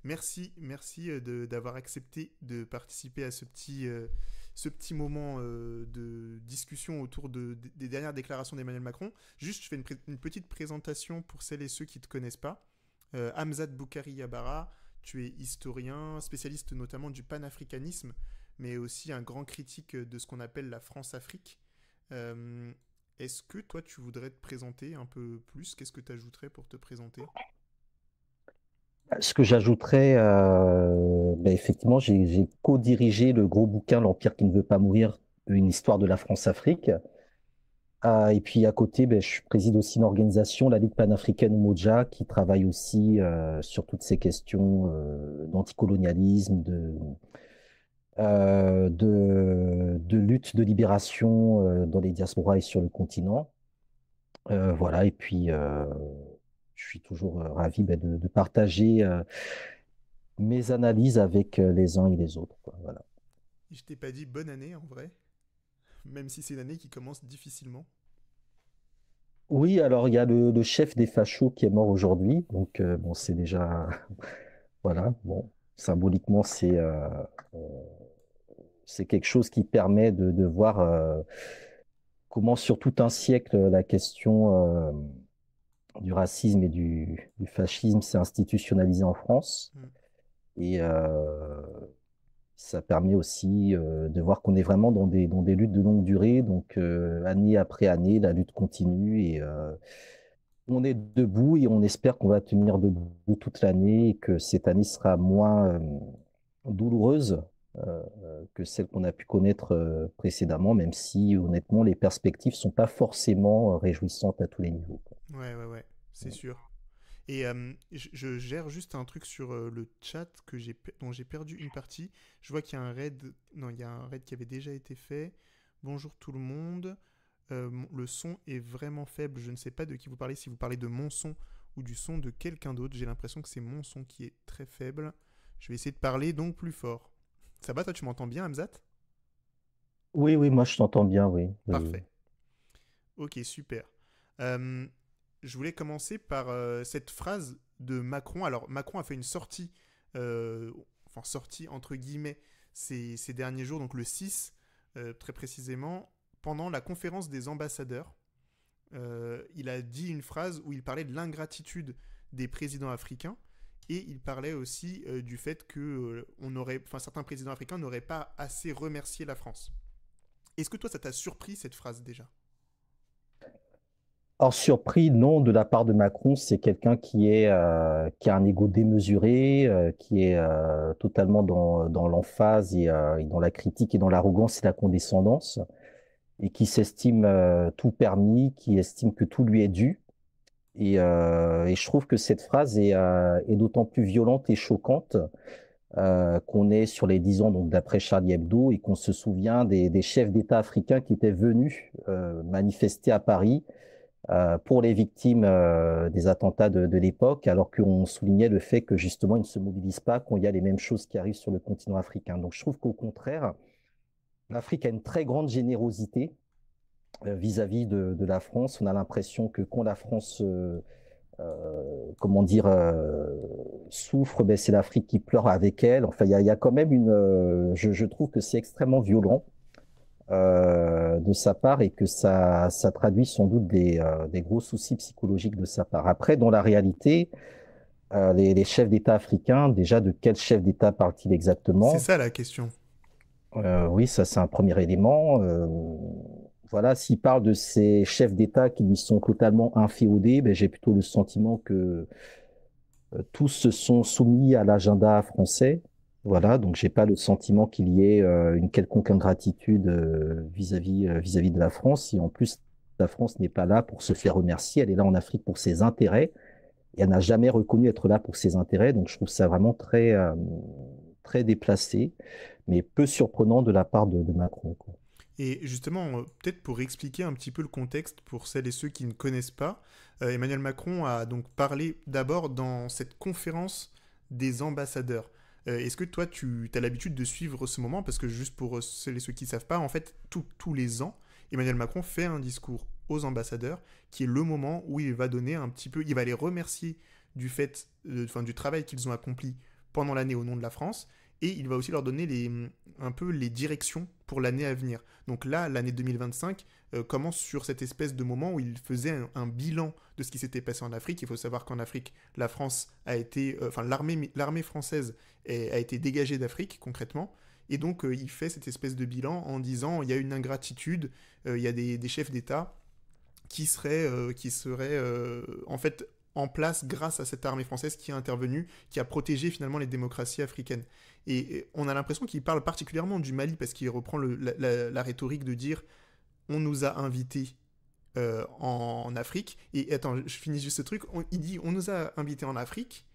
Merci d'avoir accepté de participer à ce petit moment de discussion autour des dernières déclarations d'Emmanuel Macron. Juste, je fais une petite présentation pour celles et ceux qui ne te connaissent pas. Hamzat Boukari Yabara, tu es historien, spécialiste notamment du panafricanisme, mais aussi un grand critique de ce qu'on appelle la France-Afrique. Euh, Est-ce que toi, tu voudrais te présenter un peu plus? Qu'est-ce que tu ajouterais pour te présenter? Ce que j'ajouterais, effectivement, j'ai co-dirigé le gros bouquin L'Empire qui ne veut pas mourir, une histoire de la France-Afrique. Et puis à côté, je préside aussi une organisation, la Ligue panafricaine Umoja, qui travaille aussi sur toutes ces questions d'anticolonialisme, de lutte de libération dans les diasporas et sur le continent. Voilà, et puis je suis toujours ravi de partager mes analyses avec les uns et les autres, quoi. Voilà. Je t'ai pas dit bonne année en vrai, même si c'est une année qui commence difficilement. Oui, alors il y a le chef des fachos qui est mort aujourd'hui, donc bon, c'est déjà, voilà, bon, symboliquement, euh, c'est quelque chose qui permet de voir comment sur tout un siècle la question du racisme et du fascisme s'est institutionnalisée en France. Mm. Et ça permet aussi de voir qu'on est vraiment dans des luttes de longue durée. Donc, année après année, la lutte continue et on est debout et on espère qu'on va tenir debout toute l'année et que cette année sera moins douloureuse que celle qu'on a pu connaître précédemment, même si honnêtement, les perspectives sont pas forcément réjouissantes à tous les niveaux, quoi. Ouais, c'est sûr. Et je gère juste un truc sur le chat dont j'ai perdu une partie. Je vois qu'il y a un raid. Non, il y a un raid qui avait déjà été fait. Bonjour tout le monde. Le son est vraiment faible. Je ne sais pas de qui vous parlez. Si vous parlez de mon son ou du son de quelqu'un d'autre, j'ai l'impression que c'est mon son qui est très faible. Je vais essayer de parler donc plus fort. Ça va, toi, tu m'entends bien, Hamzat? Oui, oui, moi je t'entends bien, oui. Oui, oui. Parfait. Ok, super. Euh, je voulais commencer par cette phrase de Macron. Alors, Macron a fait une sortie, enfin sortie entre guillemets, ces derniers jours, donc le 6, très précisément, pendant la conférence des ambassadeurs. Il a dit une phrase où il parlait de l'ingratitude des présidents africains et il parlait aussi du fait que certains présidents africains n'auraient pas assez remercié la France. Est-ce que toi, ça t'a surpris cette phrase déjà? Alors, surpris, non, de la part de Macron, c'est quelqu'un qui a un ego démesuré, qui est totalement dans l'emphase et dans la critique et dans l'arrogance et la condescendance, et qui s'estime tout permis, qui estime que tout lui est dû. Et je trouve que cette phrase est d'autant plus violente et choquante qu'on est sur les 10 ans donc d'après Charlie Hebdo et qu'on se souvient des chefs d'État africains qui étaient venus manifester à Paris pour les victimes des attentats de l'époque, alors qu'on soulignait le fait que justement ils ne se mobilisent pas quand il y a les mêmes choses qui arrivent sur le continent africain. Donc je trouve qu'au contraire, l'Afrique a une très grande générosité vis-à-vis de la France. On a l'impression que quand la France comment dire, souffre, ben, c'est l'Afrique qui pleure avec elle. Enfin, il y a quand même je trouve que c'est extrêmement violent de sa part et que ça traduit sans doute des gros soucis psychologiques de sa part. Après, dans la réalité, les chefs d'État africains, déjà, de quel chef d'État parle-t-il C'est exactement? ça la question. Oui, ça, c'est un premier élément. Voilà, s'il parle de ces chefs d'État qui lui sont totalement inféodés, ben, j'ai plutôt le sentiment que tous se sont soumis à l'agenda français. Voilà, donc j'ai pas le sentiment qu'il y ait une quelconque ingratitude vis-à-vis de la France. Et en plus, la France n'est pas là pour se faire remercier, elle est là en Afrique pour ses intérêts. Et elle n'a jamais reconnu être là pour ses intérêts. Donc je trouve ça vraiment très déplacé, mais peu surprenant de la part de Macron, quoi. Et justement, peut-être pour expliquer un petit peu le contexte pour celles et ceux qui ne connaissent pas, Emmanuel Macron a donc parlé d'abord dans cette conférence des ambassadeurs. Est-ce que toi, tu as l'habitude de suivre ce moment? Parce que juste pour celles et ceux qui ne savent pas, en fait, tous les ans, Emmanuel Macron fait un discours aux ambassadeurs qui est le moment où il va donner un petit peu, il va les remercier du fait, enfin, du travail qu'ils ont accompli pendant l'année au nom de la France, et il va aussi leur donner un peu les directions pour l'année à venir. Donc là, l'année 2025 commence sur cette espèce de moment où il faisait un bilan de ce qui s'était passé en Afrique. Il faut savoir qu'en Afrique, la France a été, enfin l'armée française a été dégagée d'Afrique concrètement. Et donc il fait cette espèce de bilan en disant il y a une ingratitude, il y a des chefs d'État qui seraient en fait en place grâce à cette armée française qui a intervenu, qui a protégé finalement les démocraties africaines. Et on a l'impression qu'il parle particulièrement du Mali parce qu'il reprend la rhétorique de dire on nous a invités en Afrique. Et attends, je finis juste ce truc. Il dit on nous a invités en Afrique,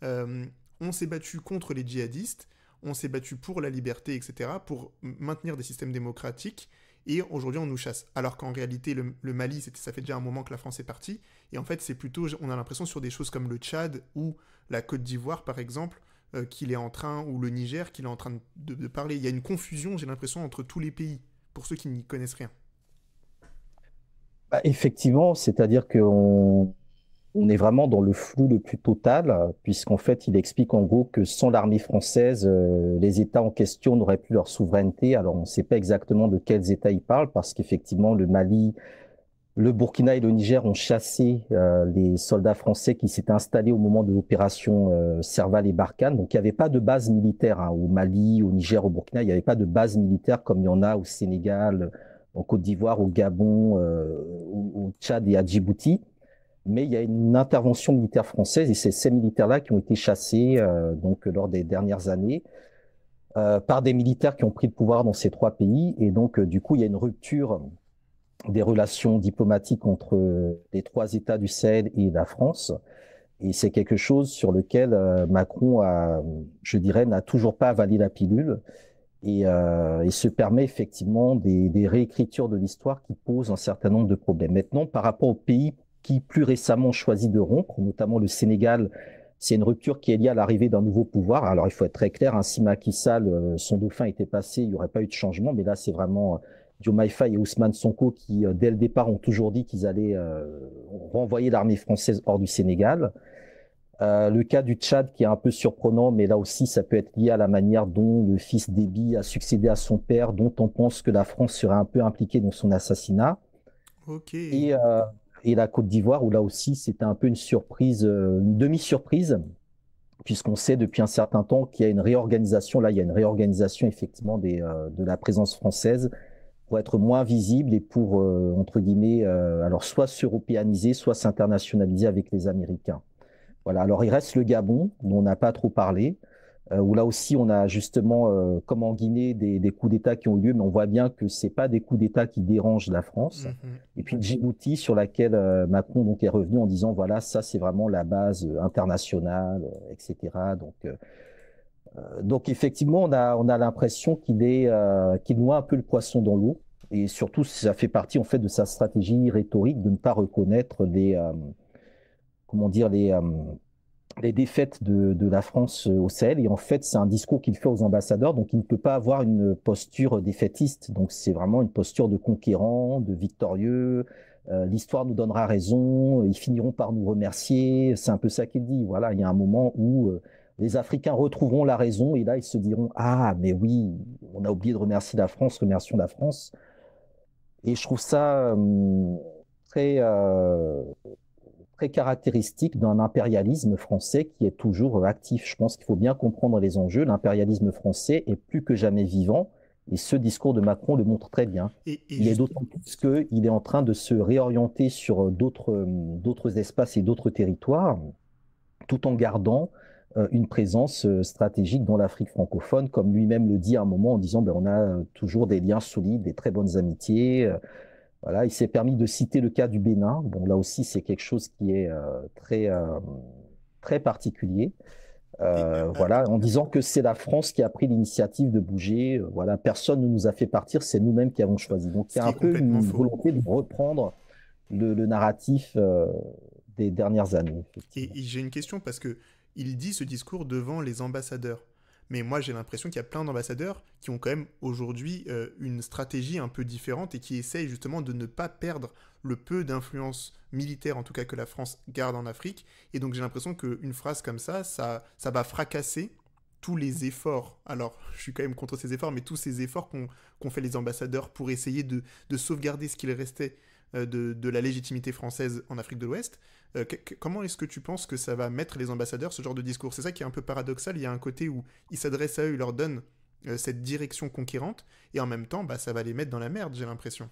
on s'est battu contre les djihadistes, on s'est battu pour la liberté, etc., pour maintenir des systèmes démocratiques. Et aujourd'hui, on nous chasse. Alors qu'en réalité, le Mali, ça fait déjà un moment que la France est partie. Et en fait, c'est plutôt, on a l'impression, sur des choses comme le Tchad ou la Côte d'Ivoire, par exemple, qu'il est en train, ou le Niger, qu'il est en train de parler. Il y a une confusion, j'ai l'impression, entre tous les pays, pour ceux qui n'y connaissent rien. Bah, effectivement, c'est-à-dire on est vraiment dans le flou le plus total, puisqu'en fait, il explique en gros que sans l'armée française, les États en question n'auraient plus leur souveraineté. Alors, on ne sait pas exactement de quels États il parle, parce qu'effectivement, le Mali, le Burkina et le Niger ont chassé les soldats français qui s'étaient installés au moment de l'opération Serval et Barkhane. Donc, il n'y avait pas de base militaire au Mali, au Niger, au Burkina. Il n'y avait pas de base militaire comme il y en a au Sénégal, en Côte d'Ivoire, au Gabon, au Tchad et à Djibouti. Mais il y a une intervention militaire française et c'est ces militaires-là qui ont été chassés donc lors des dernières années par des militaires qui ont pris le pouvoir dans ces trois pays. Et donc, du coup, il y a une rupture des relations diplomatiques entre les trois États du Sahel et la France. Et c'est quelque chose sur lequel Macron je dirais, n'a toujours pas avalé la pilule et se permet effectivement des réécritures de l'histoire qui posent un certain nombre de problèmes. Maintenant, par rapport aux pays qui plus récemment ont choisi de rompre, notamment le Sénégal, c'est une rupture qui est liée à l'arrivée d'un nouveau pouvoir. Alors, il faut être très clair, hein, si Macky Sall, son dauphin était passé, il n'y aurait pas eu de changement, mais là, c'est vraiment Diomaye Faye et Ousmane Sonko qui, dès le départ, ont toujours dit qu'ils allaient renvoyer l'armée française hors du Sénégal. Le cas du Tchad qui est un peu surprenant, mais là aussi, ça peut être lié à la manière dont le fils Déby a succédé à son père, dont on pense que la France serait un peu impliquée dans son assassinat. Ok. Et, euh, et la Côte d'Ivoire, où là aussi, c'était un peu une surprise, une demi-surprise, puisqu'on sait depuis un certain temps qu'il y a une réorganisation. Là, il y a une réorganisation effectivement de la présence française pour être moins visible et pour, entre guillemets, alors soit s'européaniser, soit s'internationaliser avec les Américains. Voilà. Alors, il reste le Gabon, dont on n'a pas trop parlé, où là aussi, on a justement, comme en Guinée, des coups d'État qui ont lieu, mais on voit bien que c'est pas des coups d'État qui dérangent la France. Mhm. Et puis Djibouti, sur laquelle Macron donc, est revenu en disant, voilà, ça, c'est vraiment la base internationale, etc. Donc, effectivement, on a l'impression qu'il noie un peu le poisson dans l'eau. Et surtout, ça fait partie, en fait, de sa stratégie rhétorique de ne pas reconnaître comment dire, les défaites de la France au Sahel. Et en fait, c'est un discours qu'il fait aux ambassadeurs, donc il ne peut pas avoir une posture défaitiste. Donc c'est vraiment une posture de conquérant, de victorieux. L'histoire nous donnera raison, ils finiront par nous remercier. C'est un peu ça qu'il dit. Voilà, il y a un moment où les Africains retrouveront la raison et là, ils se diront, ah, mais oui, on a oublié de remercier la France, remercions la France. Et je trouve ça très, très caractéristique d'un impérialisme français qui est toujours actif. Je pense qu'il faut bien comprendre les enjeux. L'impérialisme français est plus que jamais vivant et ce discours de Macron le montre très bien. Et Il est juste, d'autant plus qu'il est en train de se réorienter sur d'autres espaces et d'autres territoires tout en gardant une présence stratégique dans l'Afrique francophone, comme lui-même le dit à un moment en disant ben, on a toujours des liens solides, des très bonnes amitiés. Voilà, il s'est permis de citer le cas du Bénin. Bon, là aussi, c'est quelque chose qui est très particulier. et, Voilà, en disant que c'est la France qui a pris l'initiative de bouger. Voilà, personne ne nous a fait partir, c'est nous-mêmes qui avons choisi. Donc, il ce y a qui un est peu complètement une faux. volonté de reprendre le narratif des dernières années, effectivement. Et j'ai une question parce que il dit ce discours devant les ambassadeurs. Mais moi, j'ai l'impression qu'il y a plein d'ambassadeurs qui ont quand même aujourd'hui une stratégie un peu différente et qui essayent justement de ne pas perdre le peu d'influence militaire, en tout cas que la France garde en Afrique. Et donc j'ai l'impression qu'une phrase comme ça va fracasser tous les efforts, alors je suis quand même contre ces efforts, mais tous ces efforts qu'ont fait les ambassadeurs pour essayer de sauvegarder ce qu'il restait de la légitimité française en Afrique de l'Ouest, comment est-ce que tu penses que ça va mettre les ambassadeurs ce genre de discours? C'est ça qui est un peu paradoxal, il y a un côté où ils s'adressent à eux, ils leur donnent cette direction conquérante, et en même temps, bah, ça va les mettre dans la merde, j'ai l'impression.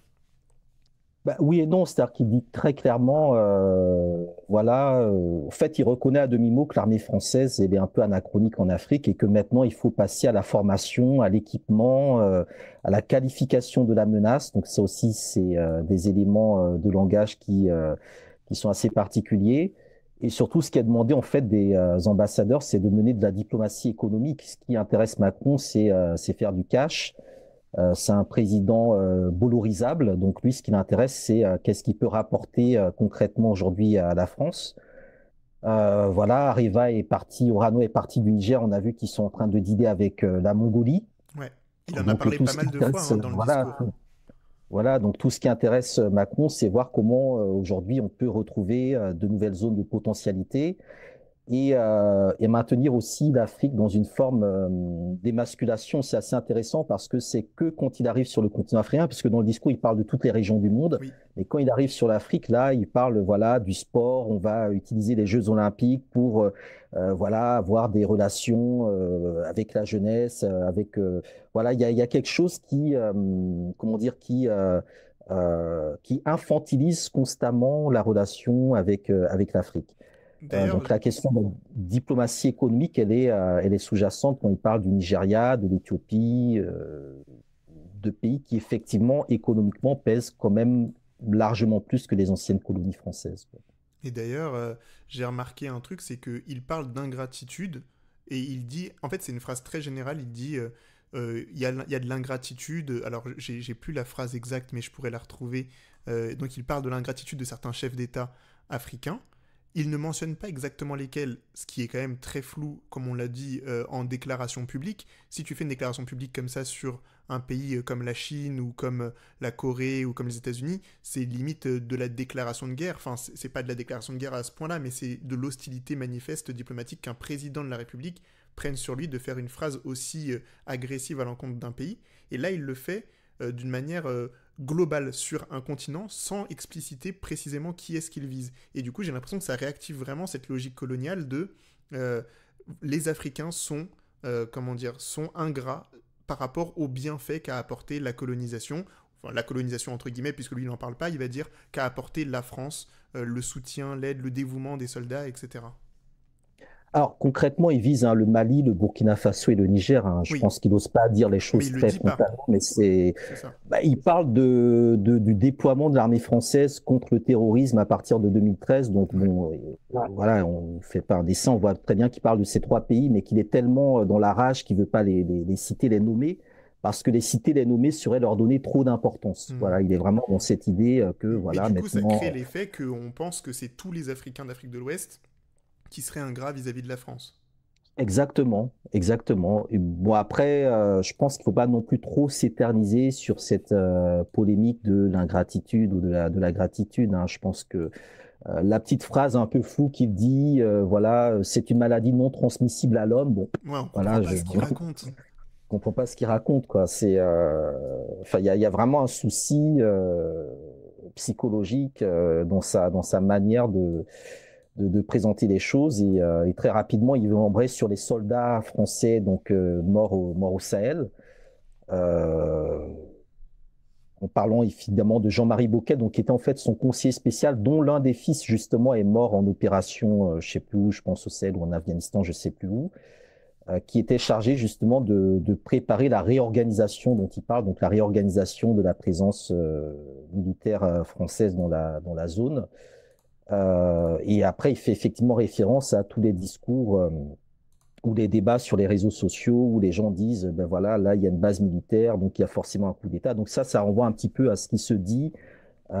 Bah, oui et non, c'est-à-dire qu'il dit très clairement, voilà, en fait, il reconnaît à demi-mot que l'armée française elle est un peu anachronique en Afrique et que maintenant il faut passer à la formation, à l'équipement, à la qualification de la menace. Donc ça aussi, c'est des éléments de langage qui sont assez particuliers. Et surtout, ce qui est demandé en fait des ambassadeurs, c'est de mener de la diplomatie économique. Ce qui intéresse Macron, c'est faire du cash. C'est un président bollorisable. Donc lui, ce qui l'intéresse, c'est qu'est-ce qu'il peut rapporter concrètement aujourd'hui à la France. Voilà, Areva est parti, Orano est parti du Niger. On a vu qu'ils sont en train de dealer avec la Mongolie. Ouais, il en a Donc parlé tout pas ce qui mal de fois intéresse, hein, dans le voilà, discours. voilà. Donc tout ce qui intéresse Macron, c'est voir comment aujourd'hui on peut retrouver de nouvelles zones de potentialité et maintenir aussi l'Afrique dans une forme d'émasculation. C'est assez intéressant parce que c'est que quand il arrive sur le continent africain, parce que dans le discours, il parle de toutes les régions du monde, Oui, mais quand il arrive sur l'Afrique, là, il parle voilà, du sport, on va utiliser les Jeux olympiques pour voilà, avoir des relations avec la jeunesse, voilà, il y a quelque chose comment dire, qui infantilise constamment la relation avec l'Afrique. d'ailleurs, Donc la question de la diplomatie économique, elle est sous-jacente quand il parle du Nigeria, de l'Éthiopie, de pays qui effectivement économiquement pèsent quand même largement plus que les anciennes colonies françaises, quoi. et d'ailleurs, j'ai remarqué un truc, c'est qu'il parle d'ingratitude et il dit, en fait, c'est une phrase très générale. Il dit, il y a de l'ingratitude. Alors, j'ai plus la phrase exacte, mais je pourrais la retrouver. Donc, il parle de l'ingratitude de certains chefs d'État africains. Il ne mentionne pas exactement lesquels, ce qui est quand même très flou, comme on l'a dit, en déclaration publique. Si tu fais une déclaration publique comme ça sur un pays comme la Chine ou comme la Corée ou comme les États-Unis, c'est limite de la déclaration de guerre. Enfin, c'est pas de la déclaration de guerre à ce point-là, mais c'est de l'hostilité manifeste diplomatique qu'un président de la République prenne sur lui de faire une phrase aussi agressive à l'encontre d'un pays. Et là, il le fait d'une manière globale sur un continent sans expliciter précisément qui est-ce qu'il vise. Et du coup, j'ai l'impression que ça réactive vraiment cette logique coloniale de euh, les Africains sont, comment dire, sont ingrats par rapport aux bienfaits qu'a apporté la colonisation, enfin la colonisation entre guillemets, puisque lui il n'en parle pas, il va dire qu'a apporté la France, le soutien, l'aide, le dévouement des soldats, etc. Alors concrètement, il vise hein, le Mali, le Burkina Faso et le Niger, hein. Je Oui, pense qu'il n'ose pas dire les mais choses il le très dit pas, frontalement, mais c'est c'est ça. bah, il parle du déploiement de l'armée française contre le terrorisme à partir de 2013. Donc, Ouais. bon, voilà, on fait pas un dessin, on voit très bien qu'il parle de ces trois pays, mais qu'il est tellement dans la rage qu'il veut pas les citer, les nommer, parce que les citer, les nommer serait leur donner trop d'importance. Hmm. Voilà, il est vraiment dans cette idée que, Mais voilà, du coup, ça crée maintenant, l'effet qu'on pense que c'est tous les Africains d'Afrique de l'Ouest qui seraient ingrats vis-à-vis de la France. exactement, exactement. Et bon, après, je pense qu'il faut pas non plus trop s'éterniser sur cette polémique de l'ingratitude ou de la gratitude, hein. Je pense que la petite phrase un peu floue qu'il dit, voilà, c'est une maladie non transmissible à l'homme. Bon, Ouais, on comprend voilà, pas je ce qu'il raconte. comprends pas ce qu'il raconte, quoi. Enfin, il y a vraiment un souci psychologique dans sa manière de présenter les choses et très rapidement, il veut embrayer sur les soldats français donc morts au Sahel. Euh, En parlant évidemment de Jean-Marie Bocquet, donc qui était en fait son conseiller spécial, dont l'un des fils justement est mort en opération, je sais plus où, je pense au Sahel ou en Afghanistan, je sais plus où, qui était chargé justement de préparer la réorganisation dont il parle, donc la réorganisation de la présence militaire française dans la zone. Et après, il fait effectivement référence à tous les discours ou les débats sur les réseaux sociaux où les gens disent, ben voilà, là, il y a une base militaire, donc il y a forcément un coup d'État. Donc ça renvoie un petit peu à ce qui se dit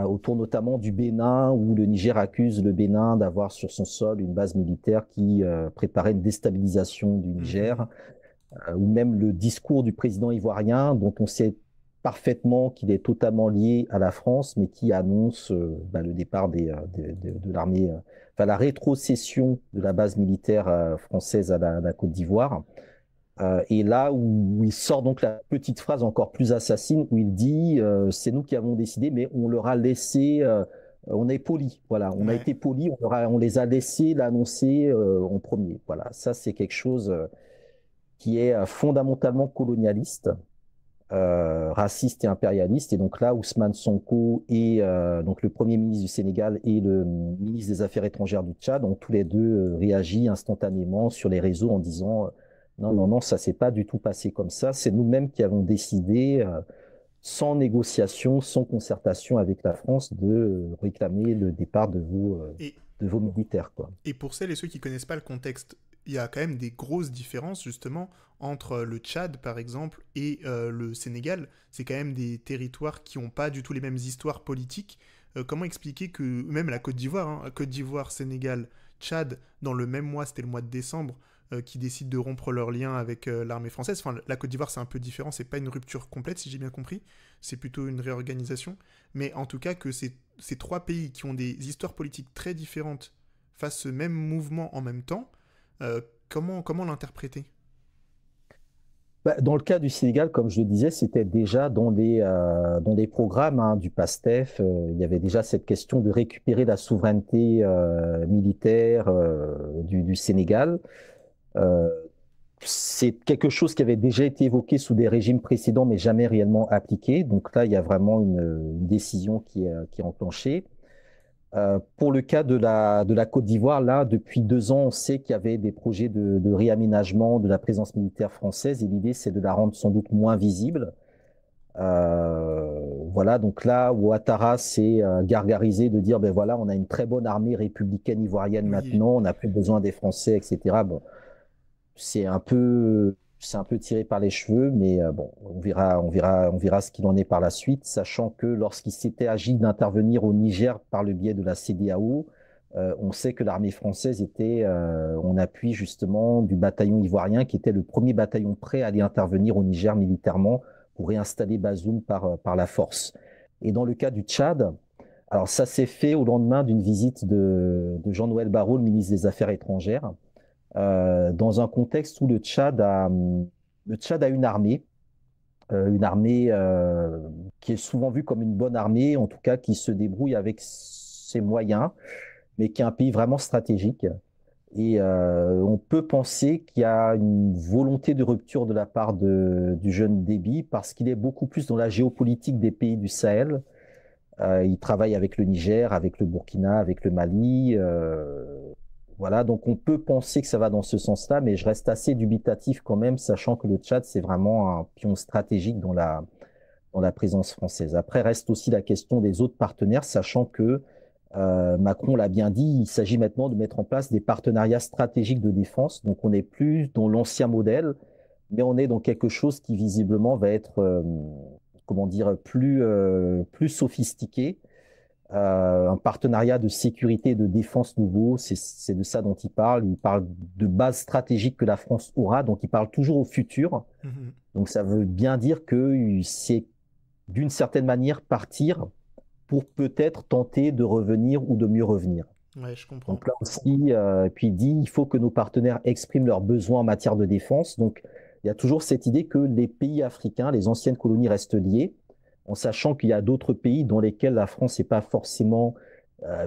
autour notamment du Bénin, où le Niger accuse le Bénin d'avoir sur son sol une base militaire qui préparait une déstabilisation du Mhm. Niger, ou même le discours du président ivoirien, dont on sait parfaitement qu'il est totalement lié à la France, mais qui annonce ben, le départ de l'armée, enfin la rétrocession de la base militaire française à la Côte d'Ivoire. Et là où il sort donc la petite phrase encore plus assassine où il dit c'est nous qui avons décidé, mais on leur a laissé, on est poli, voilà, on a Ouais. été poli, on les a laissés l'annoncer en premier. Voilà, ça c'est quelque chose qui est fondamentalement colonialiste, raciste et impérialiste. Et donc là, Ousmane Sonko et donc le Premier ministre du Sénégal et le ministre des Affaires étrangères du Tchad ont tous les deux réagi instantanément sur les réseaux en disant non, non, non, ça s'est pas du tout passé comme ça. C'est nous-mêmes qui avons décidé, sans négociation, sans concertation avec la France, de réclamer le départ Et, de vos militaires, quoi. et pour celles et ceux qui connaissent pas le contexte, il y a quand même des grosses différences justement entre le Tchad par exemple et le Sénégal. C'est quand même des territoires qui n'ont pas du tout les mêmes histoires politiques. Comment expliquer que même la Côte d'Ivoire, hein, Côte d'Ivoire, Sénégal, Tchad, dans le même mois, c'était le mois de décembre, qui décident de rompre leur lien avec l'armée française. Enfin, la Côte d'Ivoire, c'est un peu différent. C'est pas une rupture complète, si j'ai bien compris. C'est plutôt une réorganisation. Mais en tout cas, que ces trois pays qui ont des histoires politiques très différentes fassent ce même mouvement en même temps, comment l'interpréter? Bah, dans le cas du Sénégal, comme je le disais, c'était déjà dans les programmes hein, du PASTEF. Il y avait déjà cette question de récupérer la souveraineté militaire du Sénégal. Euh, c'est quelque chose qui avait déjà été évoqué sous des régimes précédents, mais jamais réellement appliqué. Donc là, il y a vraiment une décision qui est enclenchée. Pour le cas de la Côte d'Ivoire, là, depuis 2 ans, on sait qu'il y avait des projets de réaménagement de la présence militaire française et l'idée, c'est de la rendre sans doute moins visible. Voilà, donc là, Ouattara s'est gargarisé de dire, ben voilà, on a une très bonne armée républicaine ivoirienne Oui, maintenant, on n'a plus besoin des Français, etc. Bon, c'est un peu tiré par les cheveux, mais bon, on verra ce qu'il en est par la suite, sachant que lorsqu'il s'était agi d'intervenir au Niger par le biais de la CEDEAO, on sait que l'armée française était en appui justement du bataillon ivoirien, qui était le premier bataillon prêt à aller intervenir au Niger militairement pour réinstaller Bazoum par la force. Et dans le cas du Tchad, alors ça s'est fait au lendemain d'une visite de Jean-Noël Barrot, le ministre des Affaires étrangères dans un contexte où le Tchad a une armée qui est souvent vue comme une bonne armée, en tout cas qui se débrouille avec ses moyens, mais qui est un pays vraiment stratégique. Et on peut penser qu'il y a une volonté de rupture de la part du jeune Déby parce qu'il est beaucoup plus dans la géopolitique des pays du Sahel. Il travaille avec le Niger, avec le Burkina, avec le Mali. Voilà, donc on peut penser que ça va dans ce sens-là, mais je reste assez dubitatif quand même, sachant que le Tchad, c'est vraiment un pion stratégique dans la présence française. Après, reste aussi la question des autres partenaires, sachant que Macron l'a bien dit, il s'agit maintenant de mettre en place des partenariats stratégiques de défense. Donc on n'est plus dans l'ancien modèle, mais on est dans quelque chose qui visiblement va être, comment dire, plus sophistiqué un partenariat de sécurité et de défense nouveau, c'est de ça dont il parle. Il parle de bases stratégiques que la France aura, donc il parle toujours au futur. mhm. Donc ça veut bien dire que c'est d'une certaine manière partir pour peut-être tenter de revenir ou de mieux revenir. Ouais, je comprends. Donc là aussi, puis il dit, il faut que nos partenaires expriment leurs besoins en matière de défense. Donc il y a toujours cette idée que les pays africains, les anciennes colonies restent liées, en sachant qu'il y a d'autres pays dans lesquels la France n'est pas forcément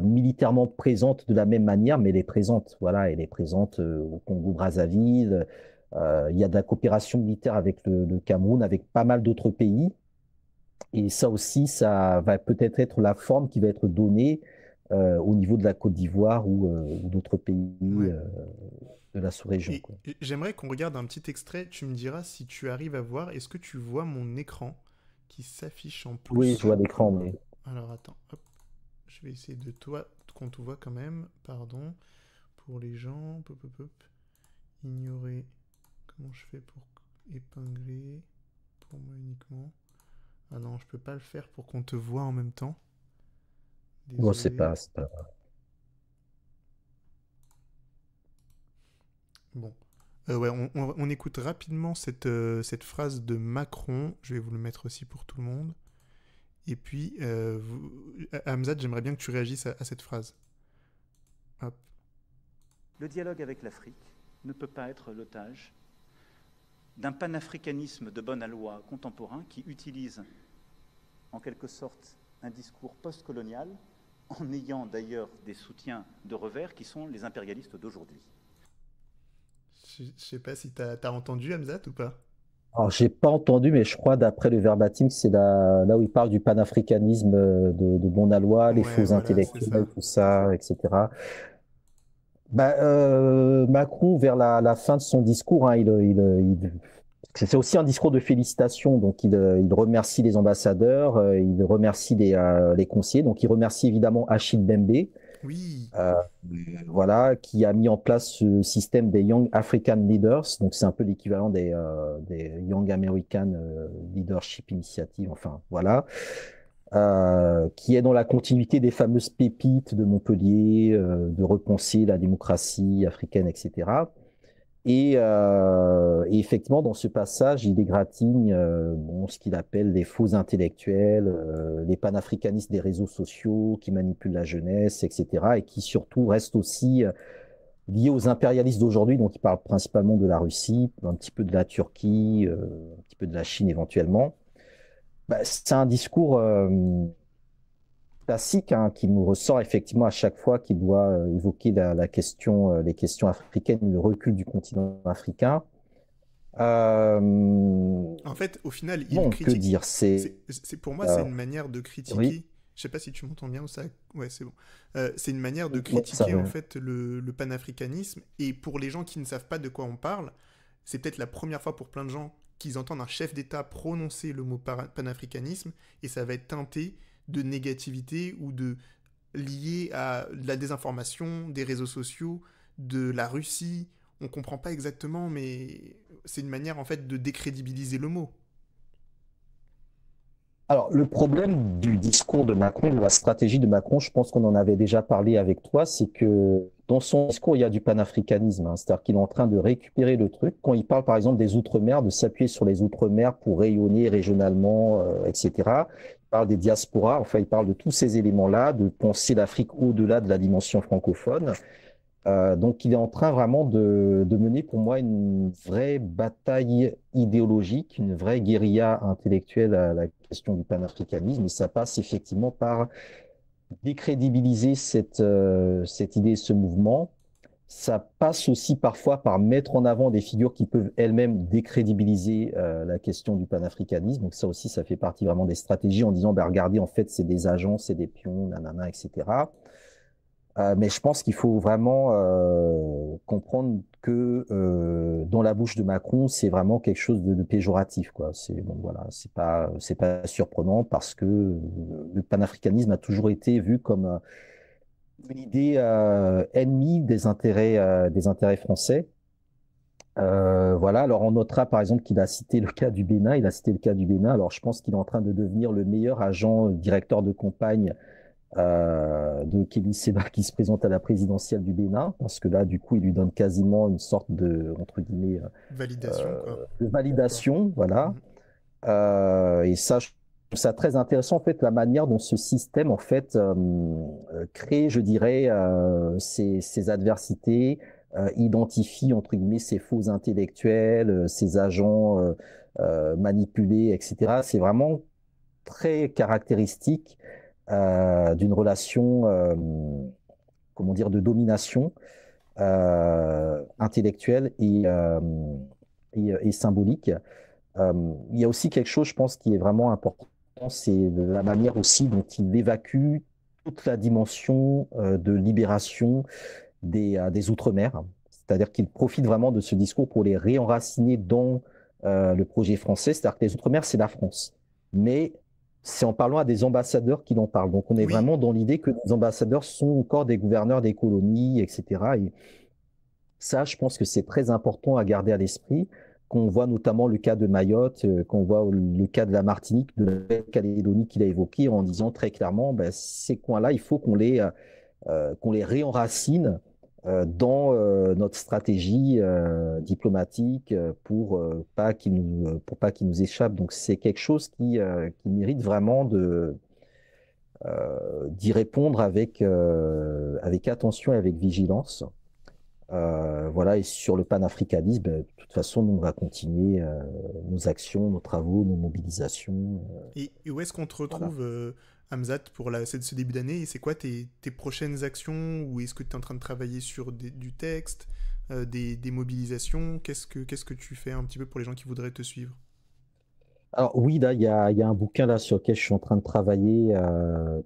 militairement présente de la même manière, mais elle est présente. Voilà, elle est présente au Congo-Brazzaville. Il y a de la coopération militaire avec le Cameroun, avec pas mal d'autres pays. Et ça aussi, ça va peut-être être la forme qui va être donnée au niveau de la Côte d'Ivoire ou d'autres pays Ouais. de la sous-région, Et quoi. j'aimerais qu'on regarde un petit extrait. Tu me diras si tu arrives à voir. Est-ce que tu vois mon écran qui s'affiche en Oui, je plus? vois l'écran, mais Alors attends, hop. Je vais essayer de toi qu'on te voit quand même. Pardon. Pour les gens. Hop, hop, hop. Ignorer. Comment je fais pour épingler? Pour moi uniquement. Ah non, je peux pas le faire pour qu'on te voit en même temps. bon, Désolé. c'est pas... Bon. Ouais, on écoute rapidement cette phrase de Macron. Je vais vous le mettre aussi pour tout le monde. Et puis, Hamzat, j'aimerais bien que tu réagisses à cette phrase. Hop. Le dialogue avec l'Afrique ne peut pas être l'otage d'un panafricanisme de bonne aloi contemporain qui utilise en quelque sorte un discours post-colonial en ayant d'ailleurs des soutiens de revers qui sont les impérialistes d'aujourd'hui. Je sais pas si t'as entendu Hamzat ou pas. Alors, j'ai pas entendu, mais je crois, d'après le verbatim, c'est là où il parle du panafricanisme de Bonalois, les Ouais, faux voilà, c'est intellectuels, ça. tout ça, etc. Macron, vers la fin de son discours, hein, c'est aussi un discours de félicitations. Donc, il remercie les ambassadeurs, il remercie les conseillers. Donc, il remercie évidemment Achille Bembe, Oui, euh, voilà, qui a mis en place ce système des Young African Leaders. Donc, c'est un peu l'équivalent des Young American Leadership Initiative. Enfin, voilà. Qui est dans la continuité des fameuses pépites de Montpellier, de repenser la démocratie africaine, etc. Et effectivement, dans ce passage, il égratigne bon, ce qu'il appelle les faux intellectuels, les panafricanistes des réseaux sociaux qui manipulent la jeunesse, etc. Et qui surtout restent aussi liés aux impérialistes d'aujourd'hui. Donc, il parle principalement de la Russie, un petit peu de la Turquie, un petit peu de la Chine éventuellement. C'est un discours classique hein, qui nous ressort effectivement à chaque fois qu'il doit évoquer la question, les questions africaines, le recul du continent africain. Euh, en fait, au final, il bon, que critique. dire, Pour moi, c'est euh, une manière de oui, critiquer. Je sais pas si tu m'entends bien ou ça. Ouais, c'est bon. C'est une manière de oui, ça critiquer en va. fait le panafricanisme. Et pour les gens qui ne savent pas de quoi on parle, c'est peut-être la première fois pour plein de gens qu'ils entendent un chef d'État prononcer le mot panafricanisme et ça va être teinté de négativité ou de lié à la désinformation, des réseaux sociaux, de la Russie. On comprend pas exactement, mais c'est une manière en fait de décrédibiliser le mot. Alors, le problème du discours de Macron, de la stratégie de Macron, je pense qu'on en avait déjà parlé avec toi, c'est que dans son discours, il y a du panafricanisme, hein. C'est-à-dire qu'il est en train de récupérer le truc. Quand il parle, par exemple, des Outre-mer, de s'appuyer sur les Outre-mer pour rayonner régionalement, etc. Il parle des diasporas, enfin, il parle de tous ces éléments-là, de penser l'Afrique au-delà de la dimension francophone. Donc, il est en train vraiment de mener pour moi une vraie bataille idéologique, une vraie guérilla intellectuelle à la question du panafricanisme. Et ça passe effectivement par décrédibiliser cette idée, ce mouvement. Ça passe aussi parfois par mettre en avant des figures qui peuvent elles-mêmes décrédibiliser la question du panafricanisme. Donc ça aussi, ça fait partie vraiment des stratégies en disant, bah, regardez, en fait, c'est des agents, c'est des pions, nanana, etc. Mais je pense qu'il faut vraiment comprendre que dans la bouche de Macron, c'est vraiment quelque chose de péjoratif, quoi. C'est bon, voilà, c'est pas surprenant parce que le panafricanisme a toujours été vu comme une idée ennemie des intérêts français. Voilà. Alors on notera par exemple qu'il a cité le cas du Bénin. Il a cité le cas du Bénin. Alors je pense qu'il est en train de devenir le meilleur agent directeur de campagne de Kémy Séba qui se présente à la présidentielle du Bénin, parce que là, du coup, il lui donne quasiment une sorte de, entre guillemets, Validation, quoi. de validation, voilà. Mhm. Et ça, je trouve ça très intéressant, en fait, la manière dont ce système, en fait, crée, je dirais, ces adversités, identifie, entre guillemets, ces faux intellectuels, ces agents manipulés, etc. C'est vraiment très caractéristique d'une relation, comment dire, de domination intellectuelle et symbolique. Il y a aussi quelque chose, je pense, qui est vraiment important, c'est la manière aussi dont il évacue toute la dimension de libération des Outre-mer. C'est-à-dire qu'il profite vraiment de ce discours pour les réenraciner dans le projet français. C'est-à-dire que les Outre-mer, c'est la France. Mais c'est en parlant à des ambassadeurs qu'il en parle. Donc on est Oui, vraiment dans l'idée que les ambassadeurs sont encore des gouverneurs des colonies, etc. Et ça, je pense que c'est très important à garder à l'esprit. Qu'on voit notamment le cas de Mayotte, qu'on voit le cas de la Martinique, de la Calédonie qu'il a évoqué, en disant très clairement, ben, ces coins-là, il faut qu'on les réenracine dans notre stratégie diplomatique pour pas qu'ils nous échappent. Donc c'est quelque chose qui mérite vraiment d'y répondre avec attention et avec vigilance. Voilà, et sur le panafricanisme, de toute façon, nous, on va continuer nos actions, nos travaux, nos mobilisations. Et où est-ce qu'on te Voilà. retrouve, Hamzat, pour ce début d'année? Et c'est quoi tes prochaines actions? Ou est-ce que tu es en train de travailler sur du texte, des mobilisations? Qu'est-ce que tu fais un petit peu pour les gens qui voudraient te suivre? Alors oui, là, il y a un bouquin là sur lequel je suis en train de travailler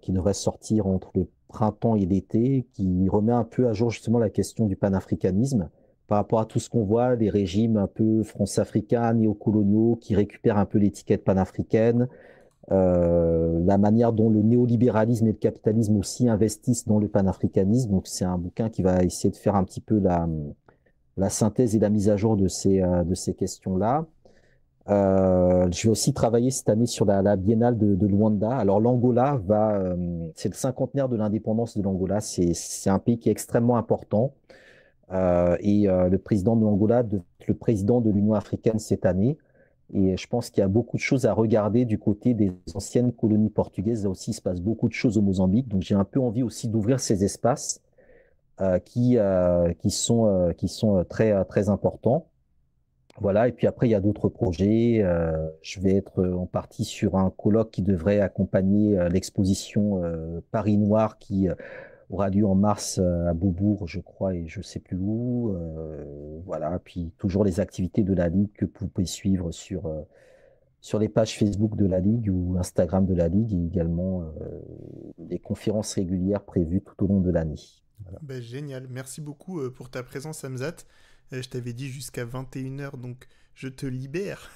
qui devrait sortir entre le printemps et l'été, qui remet un peu à jour justement la question du panafricanisme par rapport à tout ce qu'on voit, les régimes un peu france-africains, néocoloniaux, qui récupèrent un peu l'étiquette panafricaine, la manière dont le néolibéralisme et le capitalisme aussi investissent dans le panafricanisme. Donc c'est un bouquin qui va essayer de faire un petit peu la synthèse et la mise à jour de ces questions-là. Je vais aussi travailler cette année sur la Biennale de Luanda. Alors l'Angola c'est le cinquantenaire de l'indépendance de l'Angola. C'est un pays qui est extrêmement important. Le président de l'Angola devient le président de l'Union africaine cette année. Et je pense qu'il y a beaucoup de choses à regarder du côté des anciennes colonies portugaises. Là aussi, il se passe beaucoup de choses au Mozambique. Donc j'ai un peu envie aussi d'ouvrir ces espaces qui sont très importants. Voilà, et puis après, il y a d'autres projets. Je vais être en partie sur un colloque qui devrait accompagner l'exposition Paris Noir qui aura lieu en mars à Beaubourg, je crois, et je sais plus où. Voilà, puis toujours les activités de la Ligue que vous pouvez suivre sur les pages Facebook de la Ligue ou Instagram de la Ligue, et également des conférences régulières prévues tout au long de l'année. Voilà. Ben, génial. Merci beaucoup pour ta présence, Hamzat. Je t'avais dit jusqu'à 21 h, donc je te libère.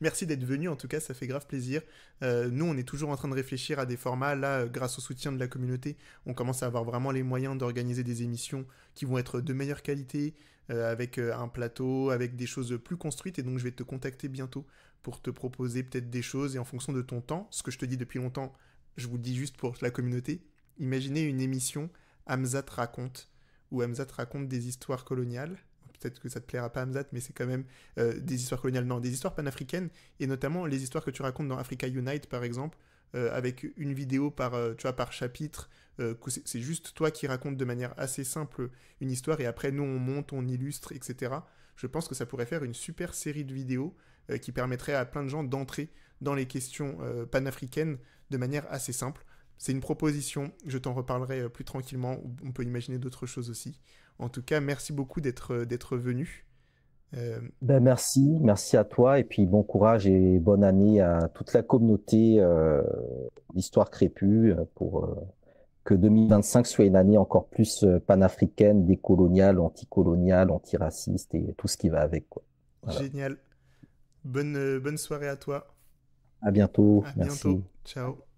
Merci d'être venu, en tout cas, ça fait grave plaisir. Nous, on est toujours en train de réfléchir à des formats. Là, grâce au soutien de la communauté, on commence à avoir vraiment les moyens d'organiser des émissions qui vont être de meilleure qualité, avec un plateau, avec des choses plus construites. Et donc, je vais te contacter bientôt pour te proposer peut-être des choses. Et en fonction de ton temps, ce que je te dis depuis longtemps, je vous le dis juste pour la communauté, imaginez une émission Hamzat raconte, où Hamzat raconte des histoires coloniales. Peut-être que ça te plaira pas, Hamzat, mais c'est quand même des histoires coloniales, non, des histoires panafricaines, et notamment les histoires que tu racontes dans Africa Unite, par exemple, avec une vidéo tu vois, par chapitre, que c'est juste toi qui racontes de manière assez simple une histoire, et après nous on monte, on illustre, etc. Je pense que ça pourrait faire une super série de vidéos qui permettrait à plein de gens d'entrer dans les questions panafricaines de manière assez simple. C'est une proposition, je t'en reparlerai plus tranquillement, on peut imaginer d'autres choses aussi. En tout cas, merci beaucoup d'être venu. Euh, Ben merci à toi et puis bon courage et bonne année à toute la communauté d'Histoire Crépue pour que 2025 soit une année encore plus panafricaine, décoloniale, anticoloniale, antiraciste et tout ce qui va avec, quoi. Voilà. Génial. Bonne soirée à toi. À bientôt. À bientôt. Merci. Ciao.